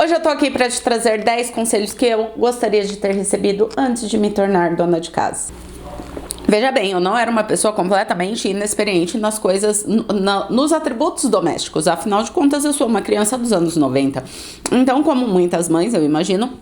Hoje eu tô aqui para te trazer 10 conselhos que eu gostaria de ter recebido antes de me tornar dona de casa. Veja bem, eu não era uma pessoa completamente inexperiente nas coisas, nos atributos domésticos. Afinal de contas, eu sou uma criança dos anos 90. Então, como muitas mães, eu imagino,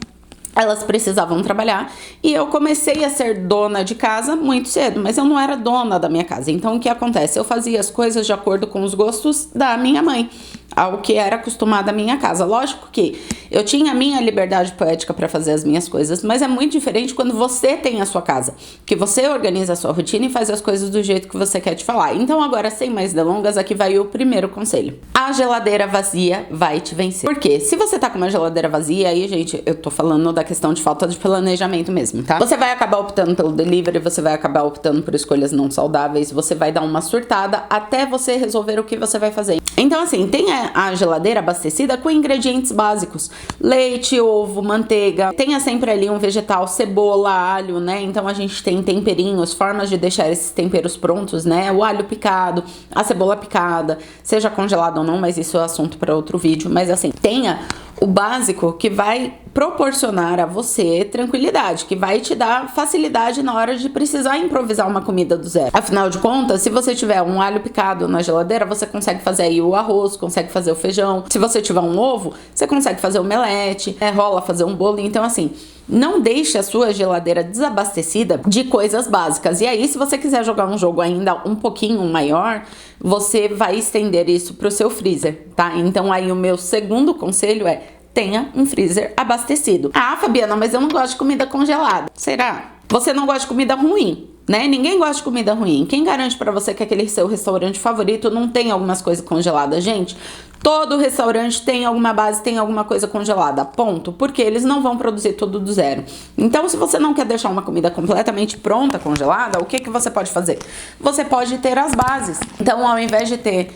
elas precisavam trabalhar e eu comecei a ser dona de casa muito cedo, mas eu não era dona da minha casa. Então, o que acontece? Eu fazia as coisas de acordo com os gostos da minha mãe, ao que era acostumada a minha casa. Lógico que eu tinha a minha liberdade poética para fazer as minhas coisas, mas é muito diferente quando você tem a sua casa, que você organiza a sua rotina e faz as coisas do jeito que você quer te falar. Então agora, sem mais delongas, aqui vai o primeiro conselho. A geladeira vazia vai te vencer. Por quê? Se você tá com uma geladeira vazia, aí, gente, eu tô falando da questão de falta de planejamento mesmo, tá? Você vai acabar optando pelo delivery, você vai acabar optando por escolhas não saudáveis, você vai dar uma surtada até você resolver o que você vai fazer. Então, assim, tenha a geladeira abastecida com ingredientes básicos: leite, ovo, manteiga. Tenha sempre ali um vegetal, cebola, alho, né? Então a gente tem temperinhos, formas de deixar esses temperos prontos, né? O alho picado, a cebola picada, seja congelado ou não, mas isso é assunto para outro vídeo. Mas assim, tenha o básico que vai proporcionar a você tranquilidade, que vai te dar facilidade na hora de precisar improvisar uma comida do zero. Afinal de contas, se você tiver um alho picado na geladeira, você consegue fazer aí o arroz, consegue fazer o feijão. Se você tiver um ovo, você consegue fazer o omelete, rola fazer um bolo. Então, assim, não deixe a sua geladeira desabastecida de coisas básicas. E aí, se você quiser jogar um jogo ainda um pouquinho maior, você vai estender isso pro seu freezer, tá? Então, aí o meu segundo conselho é: tenha um freezer abastecido. Ah, Fabiana, mas eu não gosto de comida congelada. Será? Você não gosta de comida ruim, né? Ninguém gosta de comida ruim. Quem garante pra você que aquele seu restaurante favorito não tem algumas coisas congeladas? Gente, todo restaurante tem alguma base, tem alguma coisa congelada, ponto. Porque eles não vão produzir tudo do zero. Então, se você não quer deixar uma comida completamente pronta, congelada, o que você pode fazer? Você pode ter as bases. Então, ao invés de ter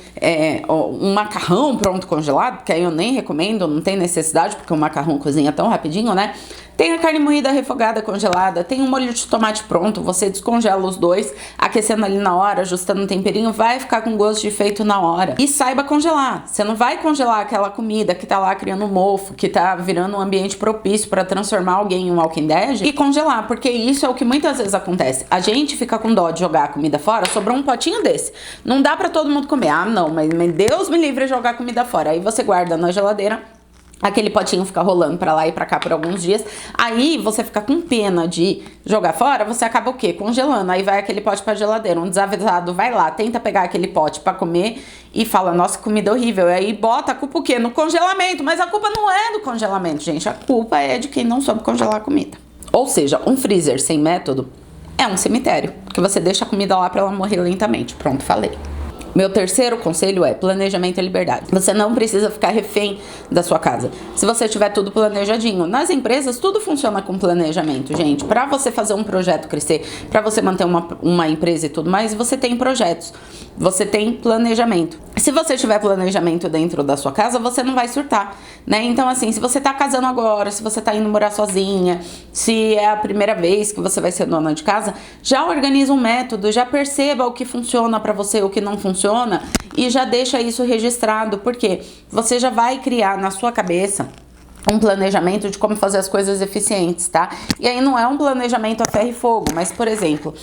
um macarrão pronto congelado, que aí eu nem recomendo, não tem necessidade, porque o macarrão cozinha tão rapidinho, né? Tem a carne moída refogada congelada, tem um molho de tomate pronto, você descongela os dois, aquecendo ali na hora, ajustando o temperinho, vai ficar com gosto de feito na hora. E saiba congelar. Você não vai congelar aquela comida que tá lá criando mofo, que tá virando um ambiente propício para transformar alguém em um Walking Dead, e congelar, porque isso é o que muitas vezes acontece. A gente fica com dó de jogar a comida fora, sobrou um potinho desse. Não dá para todo mundo comer. Ah, não, mas Deus me livre de jogar comida fora. Aí você guarda na geladeira, aquele potinho fica rolando pra lá e pra cá por alguns dias. Aí você fica com pena de jogar fora, você acaba o quê? Congelando. Aí vai aquele pote pra geladeira. Um desavisado vai lá, tenta pegar aquele pote pra comer e fala: nossa, que comida horrível. E aí bota a culpa o quê? No congelamento. Mas a culpa não é do congelamento, gente. A culpa é de quem não soube congelar a comida. Ou seja, um freezer sem método é um cemitério, que você deixa a comida lá pra ela morrer lentamente. Pronto, falei. Meu terceiro conselho é: planejamento e liberdade. Você não precisa ficar refém da sua casa, se você tiver tudo planejadinho. Nas empresas, tudo funciona com planejamento, gente. Para você fazer um projeto crescer, para você manter uma empresa e tudo mais, você tem projetos, você tem planejamento. Se você tiver planejamento dentro da sua casa, você não vai surtar, né? Então, assim, se você tá casando agora, se você tá indo morar sozinha, se é a primeira vez que você vai ser dona de casa, já organiza um método, já perceba o que funciona para você, o que não funciona, e já deixa isso registrado, porque você já vai criar na sua cabeça um planejamento de como fazer as coisas eficientes, tá? E aí não é um planejamento a ferro e fogo, mas, por exemplo,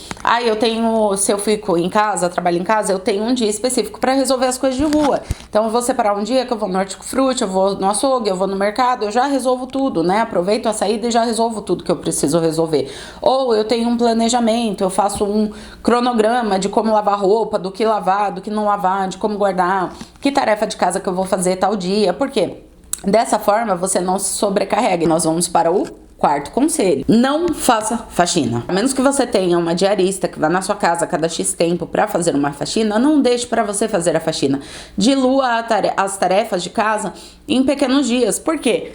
se eu fico em casa, trabalho em casa, eu tenho um dia específico para resolver as coisas de rua. Então eu vou separar um dia que eu vou no hortifruti, eu vou no açougue, eu vou no mercado, eu já resolvo tudo, né? Aproveito a saída e já resolvo tudo que eu preciso resolver. Ou eu tenho um planejamento, eu faço um cronograma de como lavar roupa, do que lavar, do que não lavar, de como guardar, que tarefa de casa que eu vou fazer tal dia. Por quê? Dessa forma, você não se sobrecarrega. Nós vamos para o quarto conselho: não faça faxina. A menos que você tenha uma diarista que vá na sua casa a cada X tempo para fazer uma faxina, não deixe para você fazer a faxina. Dilua as tarefas de casa em pequenos dias. Por quê?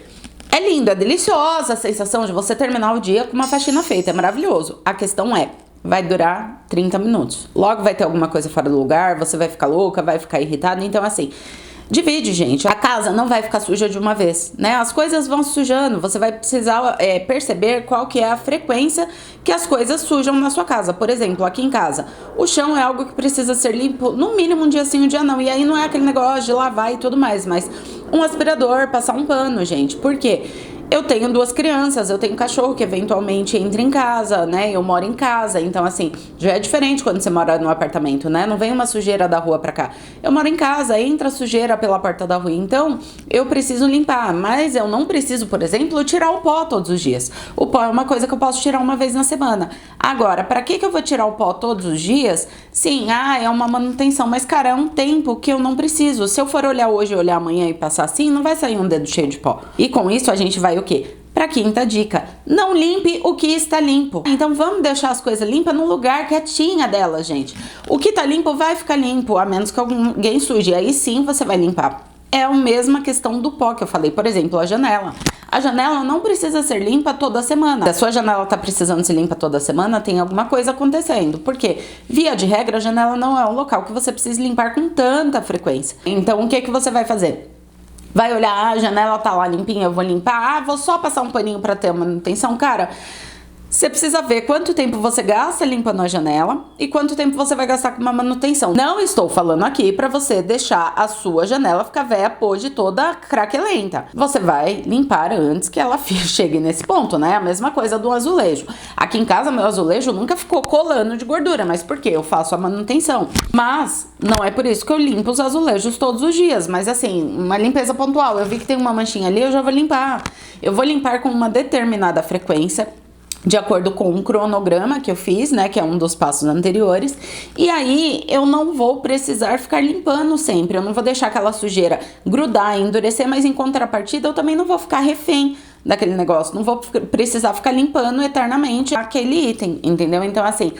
É lindo, é deliciosa a sensação de você terminar o dia com uma faxina feita. É maravilhoso. A questão é: vai durar 30 minutos. Logo vai ter alguma coisa fora do lugar, você vai ficar louca, vai ficar irritada. Então, assim, divide, gente. A casa não vai ficar suja de uma vez, né? As coisas vão sujando. Você vai precisar perceber qual que é a frequência que as coisas sujam na sua casa. Por exemplo, aqui em casa, o chão é algo que precisa ser limpo no mínimo um dia sim, um dia não. E aí não é aquele negócio de lavar e tudo mais, mas um aspirador, passar um pano, gente. Por quê? Eu tenho 2 crianças, eu tenho um cachorro que eventualmente entra em casa, né? Eu moro em casa, então assim, já é diferente quando você mora no apartamento, né? Não vem uma sujeira da rua pra cá. Eu moro em casa, entra sujeira pela porta da rua, então eu preciso limpar, mas eu não preciso, por exemplo, tirar o pó todos os dias. O pó é uma coisa que eu posso tirar uma vez na semana. Agora, pra que eu vou tirar o pó todos os dias? Sim, é uma manutenção, mas cara, é um tempo que eu não preciso. Se eu for olhar hoje, olhar amanhã e passar assim, não vai sair um dedo cheio de pó. E com isso a gente vai o quê? Pra quinta dica, não limpe o que está limpo. Então vamos deixar as coisas limpas no lugar quietinha delas, gente. O que tá limpo vai ficar limpo, a menos que alguém suje. Aí sim você vai limpar. É a mesma questão do pó que eu falei, por exemplo, a janela. A janela não precisa ser limpa toda semana. Se a sua janela tá precisando ser limpa toda semana, tem alguma coisa acontecendo. Porque, via de regra, a janela não é um local que você precisa limpar com tanta frequência. Então, o que você vai fazer? Vai olhar, a janela tá lá limpinha, eu vou limpar. Vou só passar um paninho pra ter manutenção. Cara, você precisa ver quanto tempo você gasta limpando a janela e quanto tempo você vai gastar com uma manutenção. Não estou falando aqui pra você deixar a sua janela ficar velha, podre, toda craquelenta. Você vai limpar antes que ela chegue nesse ponto, né? A mesma coisa do azulejo. Aqui em casa, meu azulejo nunca ficou colando de gordura, mas por quê? Eu faço a manutenção. Mas não é por isso que eu limpo os azulejos todos os dias, mas assim, uma limpeza pontual. Eu vi que tem uma manchinha ali, eu já vou limpar. Eu vou limpar com uma determinada frequência, de acordo com um cronograma que eu fiz, né, que é um dos passos anteriores, e aí eu não vou precisar ficar limpando sempre, eu não vou deixar aquela sujeira grudar, endurecer, mas em contrapartida eu também não vou ficar refém daquele negócio, não vou precisar ficar limpando eternamente aquele item, entendeu? Então assim,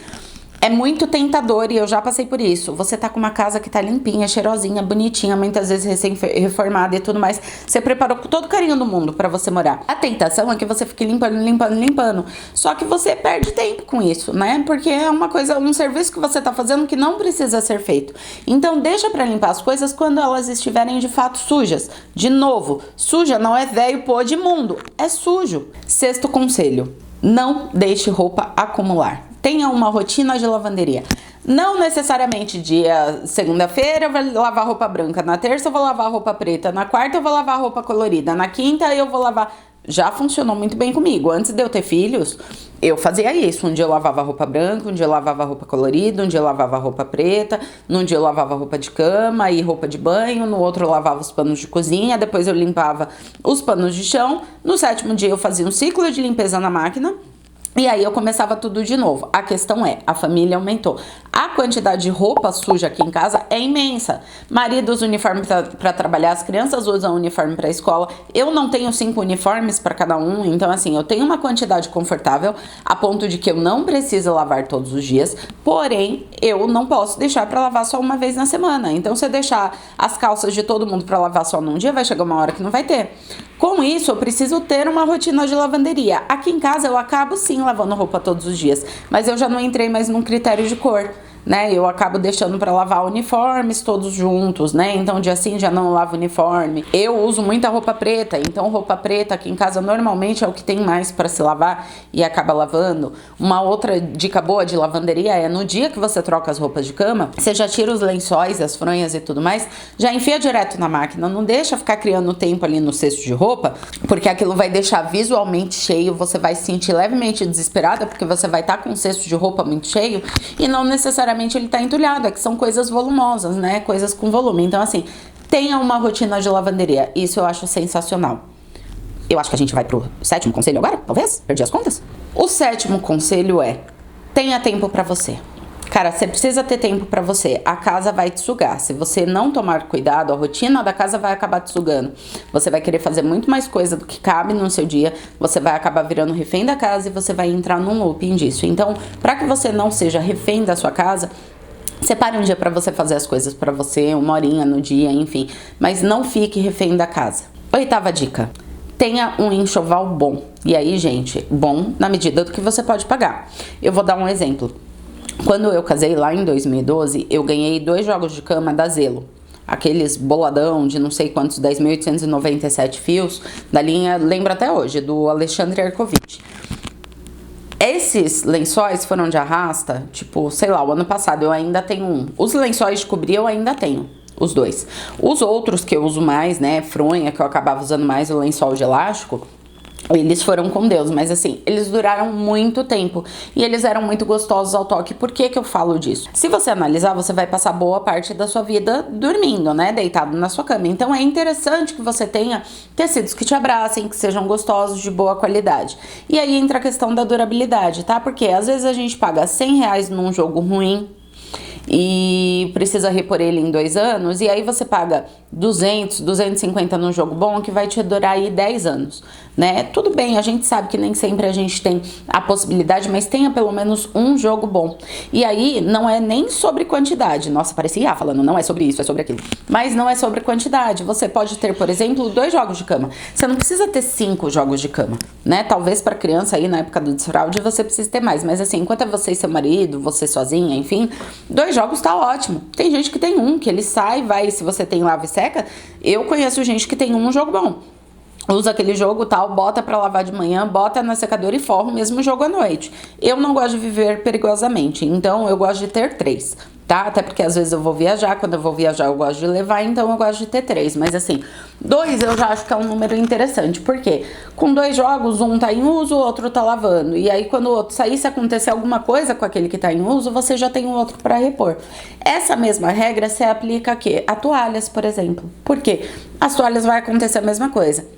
é muito tentador e eu já passei por isso. Você tá com uma casa que tá limpinha, cheirosinha, bonitinha, muitas vezes recém-reformada e tudo mais. Você preparou com todo o carinho do mundo pra você morar. A tentação é que você fique limpando. Só que você perde tempo com isso, né? Porque é uma coisa, um serviço que você tá fazendo que não precisa ser feito. Então deixa pra limpar as coisas quando elas estiverem de fato sujas. De novo, suja não é velho podre imundo, é sujo. Sexto conselho: não deixe roupa acumular. Tenha uma rotina de lavanderia. Não necessariamente dia segunda-feira eu vou lavar roupa branca, na terça eu vou lavar roupa preta, na quarta eu vou lavar roupa colorida, na quinta eu vou lavar... Já funcionou muito bem comigo. Antes de eu ter filhos, eu fazia isso. Um dia eu lavava roupa branca, um dia eu lavava roupa colorida, um dia eu lavava roupa preta, num dia eu lavava roupa de cama e roupa de banho, no outro eu lavava os panos de cozinha, depois eu limpava os panos de chão, no 7º dia eu fazia um ciclo de limpeza na máquina. E aí eu começava tudo de novo. A questão é, a família aumentou. A quantidade de roupa suja aqui em casa é imensa. Marido usa uniforme para trabalhar, as crianças usam uniforme para escola. Eu não tenho 5 uniformes para cada um, então assim, eu tenho uma quantidade confortável a ponto de que eu não preciso lavar todos os dias. Porém, eu não posso deixar para lavar só uma vez na semana. Então, se eu deixar as calças de todo mundo para lavar só num dia, vai chegar uma hora que não vai ter. Com isso, eu preciso ter uma rotina de lavanderia. Aqui em casa eu acabo sim lavando roupa todos os dias, mas eu já não entrei mais num critério de cor, né? Eu acabo deixando para lavar uniformes todos juntos, né? Então dia sim, já não lavo uniforme. Eu uso muita roupa preta, então roupa preta aqui em casa normalmente é o que tem mais para se lavar e acaba lavando. Uma outra dica boa de lavanderia é no dia que você troca as roupas de cama, você já tira os lençóis, as fronhas e tudo mais, já enfia direto na máquina, não deixa ficar criando tempo ali no cesto de roupa, porque aquilo vai deixar visualmente cheio, você vai se sentir levemente desesperada porque você vai estar com um cesto de roupa muito cheio e não necessariamente ele tá entulhado, é que são coisas volumosas, né? Coisas com volume. Então, assim, tenha uma rotina de lavanderia. Isso eu acho sensacional. Eu acho que a gente vai pro 7º conselho agora, talvez? Perdi as contas? O 7º conselho é: tenha tempo pra você. Cara, você precisa ter tempo pra você. A casa vai te sugar. Se você não tomar cuidado, a rotina da casa vai acabar te sugando. Você vai querer fazer muito mais coisa do que cabe no seu dia. Você vai acabar virando refém da casa e você vai entrar num looping disso. Então, pra que você não seja refém da sua casa, separe um dia pra você fazer as coisas pra você, 1 horinha no dia, enfim. Mas não fique refém da casa. 8ª dica: tenha um enxoval bom. E aí, gente, bom na medida do que você pode pagar. Eu vou dar um exemplo. Quando eu casei lá em 2012, eu ganhei 2 jogos de cama da Zelo. Aqueles boladão de não sei quantos, 10.897 fios, da linha, lembro até hoje, do Alexandre Arcovitch. Esses lençóis foram de arrasta, tipo, sei lá, o ano passado eu ainda tenho um. Os lençóis de cobrir eu ainda tenho. os dois. Os outros que eu uso mais, né, fronha, que eu acabava usando mais, o lençol de elástico, eles foram com Deus, mas assim, eles duraram muito tempo e eles eram muito gostosos ao toque. Por que que eu falo disso? Se você analisar, você vai passar boa parte da sua vida dormindo, né, deitado na sua cama. Então é interessante que você tenha tecidos que te abracem, que sejam gostosos, de boa qualidade. E aí entra a questão da durabilidade, tá? Porque às vezes a gente paga R$100 num jogo ruim e precisa repor ele em 2 anos, e aí você paga 200, 250 num jogo bom que vai te durar aí 10 anos, né? Tudo bem, a gente sabe que nem sempre a gente tem a possibilidade, mas tenha pelo menos um jogo bom. E aí não é nem sobre quantidade. Nossa, parecia falando, não é sobre isso, é sobre aquilo. Mas não é sobre quantidade. Você pode ter, por exemplo, 2 jogos de cama. Você não precisa ter 5 jogos de cama, né? Talvez para criança aí na época do desfraude você precise ter mais, mas assim, enquanto é você e seu marido, você sozinha, enfim, 2 jogos tá ótimo. Tem gente que tem um, que ele sai, vai, se você tem lava e seca, eu conheço gente que tem um jogo bom. Usa aquele jogo tal, bota pra lavar de manhã, bota na secadora e forra o mesmo jogo à noite. Eu não gosto de viver perigosamente, então eu gosto de ter 3, tá? Até porque às vezes eu vou viajar, quando eu vou viajar eu gosto de levar, então eu gosto de ter 3. Mas assim, 2 eu já acho que é um número interessante, porque com 2 jogos, um tá em uso, o outro tá lavando. E aí quando o outro sair, se acontecer alguma coisa com aquele que tá em uso, você já tem um outro pra repor. Essa mesma regra se aplica aqui a toalhas, por exemplo. Por quê? As toalhas vai acontecer a mesma coisa.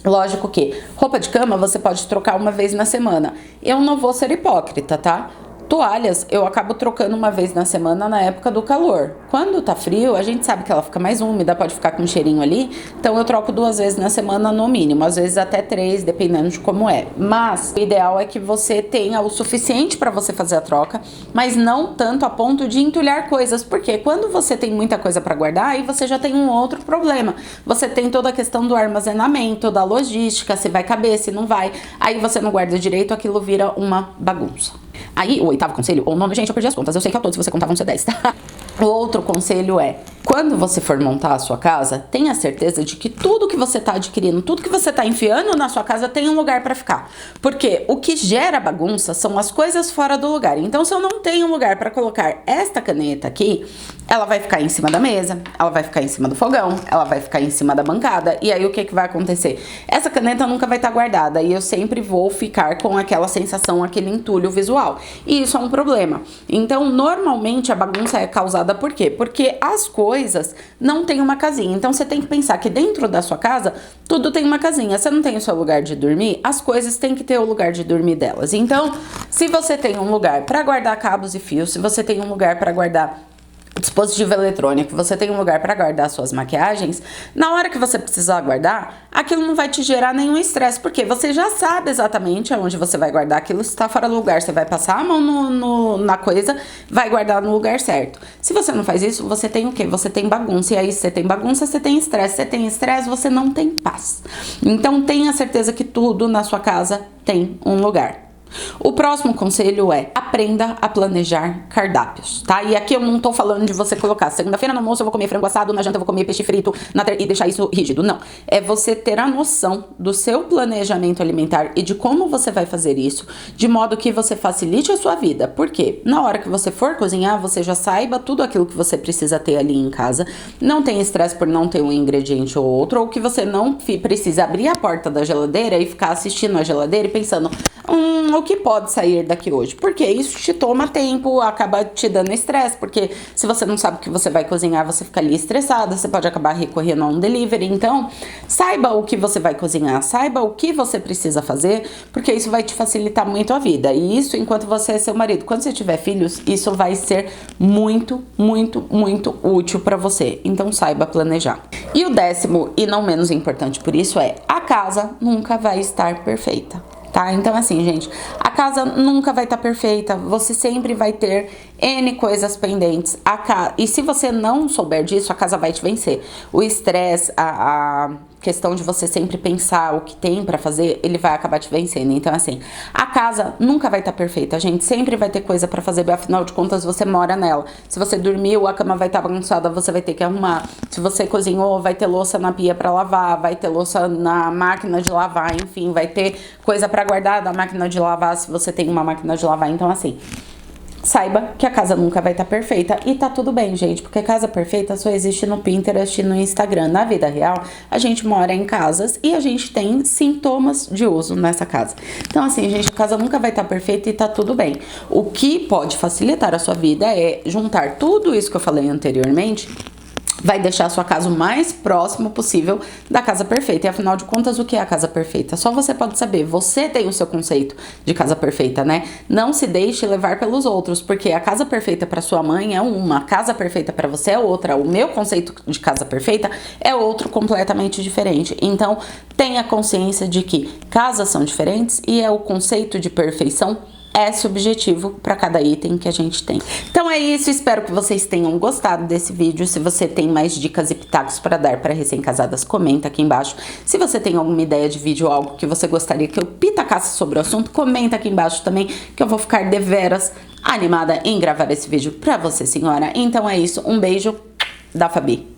Lógico que roupa de cama você pode trocar uma vez na semana. Eu não vou ser hipócrita, tá? Toalhas eu acabo trocando uma vez na semana na época do calor. Quando tá frio, a gente sabe que ela fica mais úmida, pode ficar com um cheirinho ali. Então eu troco 2 vezes na semana no mínimo, às vezes até 3, dependendo de como é. Mas o ideal é que você tenha o suficiente para você fazer a troca, mas não tanto a ponto de entulhar coisas, porque quando você tem muita coisa para guardar, aí você já tem um outro problema. Você tem toda a questão do armazenamento, da logística, se vai caber, se não vai. Aí você não guarda direito, aquilo vira uma bagunça. Aí, o 8º conselho, ou 9º, gente, eu perdi as contas, eu sei que ao todo, se você contar, vão ser 10, tá? O outro conselho é, quando você for montar a sua casa, tenha certeza de que tudo que você tá adquirindo, tudo que você tá enfiando na sua casa tem um lugar pra ficar. Porque o que gera bagunça são as coisas fora do lugar. Então, se eu não tenho um lugar pra colocar esta caneta aqui, ela vai ficar em cima da mesa, ela vai ficar em cima do fogão, ela vai ficar em cima da bancada. E aí, o que que vai acontecer? Essa caneta nunca vai estar guardada e eu sempre vou ficar com aquela sensação, aquele entulho visual. E isso é um problema. Então, normalmente, a bagunça é causada por quê? Porque as coisas não têm uma casinha. Então, você tem que pensar que dentro da sua casa, tudo tem uma casinha. Você não tem o seu lugar de dormir, as coisas têm que ter o lugar de dormir delas. Então, se você tem um lugar para guardar cabos e fios, se você tem um lugar para guardar dispositivo eletrônico, você tem um lugar para guardar suas maquiagens, na hora que você precisar guardar, aquilo não vai te gerar nenhum estresse, porque você já sabe exatamente aonde você vai guardar aquilo. Se está fora do lugar, você vai passar a mão na coisa, vai guardar no lugar certo. Se você não faz isso, você tem o quê? Você tem bagunça, e aí se você tem bagunça, você tem estresse. Se você tem estresse, você não tem paz. Então tenha certeza que tudo na sua casa tem um lugar. O próximo conselho é aprenda a planejar cardápios, tá? E aqui eu não tô falando de você colocar segunda-feira no almoço eu vou comer frango assado, na janta eu vou comer peixe frito e deixar isso rígido. Não, é você ter a noção do seu planejamento alimentar e de como você vai fazer isso, de modo que você facilite a sua vida. Por quê? Na hora que você for cozinhar, você já saiba tudo aquilo que você precisa ter ali em casa, não tem estresse por não ter um ingrediente ou outro, ou que você não precisa abrir a porta da geladeira e ficar assistindo a geladeira e pensando, o que pode sair daqui hoje? Porque isso te toma tempo, acaba te dando estresse, porque se você não sabe o que você vai cozinhar, você fica ali estressada, você pode acabar recorrendo a um delivery. Então, saiba o que você vai cozinhar, saiba o que você precisa fazer, porque isso vai te facilitar muito a vida. E isso enquanto você é seu marido. Quando você tiver filhos, isso vai ser muito, muito, muito útil para você. Então, saiba planejar. E o 10º, e não menos importante por isso, é a casa nunca vai estar perfeita. Tá? Então, assim, gente, a casa nunca vai estar perfeita, você sempre vai ter N coisas pendentes. E se você não souber disso, a casa vai te vencer. O estresse, a questão de você sempre pensar o que tem pra fazer, ele vai acabar te vencendo. Então, assim, a casa nunca vai estar perfeita, gente. Sempre vai ter coisa pra fazer, afinal de contas, você mora nela. Se você dormiu, a cama vai estar bagunçada, você vai ter que arrumar. Se você cozinhou, vai ter louça na pia pra lavar, vai ter louça na máquina de lavar, enfim, vai ter coisa pra guardar da máquina de lavar, se você tem uma máquina de lavar. Então, assim, saiba que a casa nunca vai estar perfeita. E tá tudo bem, gente, porque casa perfeita só existe no Pinterest e no Instagram. Na vida real, a gente mora em casas e a gente tem sintomas de uso nessa casa. Então, assim, gente, a casa nunca vai estar perfeita e tá tudo bem. O que pode facilitar a sua vida é juntar tudo isso que eu falei anteriormente. Vai deixar a sua casa o mais próximo possível da casa perfeita. E afinal de contas, o que é a casa perfeita? Só você pode saber. Você tem o seu conceito de casa perfeita, né? Não se deixe levar pelos outros, porque a casa perfeita para sua mãe é uma, a casa perfeita para você é outra. O meu conceito de casa perfeita é outro completamente diferente. Então, tenha consciência de que casas são diferentes e é o conceito de perfeição é subjetivo para cada item que a gente tem. Então é isso, espero que vocês tenham gostado desse vídeo. Se você tem mais dicas e pitacos para dar para recém-casadas, comenta aqui embaixo. Se você tem alguma ideia de vídeo ou algo que você gostaria que eu pitacasse sobre o assunto, comenta aqui embaixo também, que eu vou ficar deveras animada em gravar esse vídeo para você, senhora. Então é isso, um beijo da Fabi.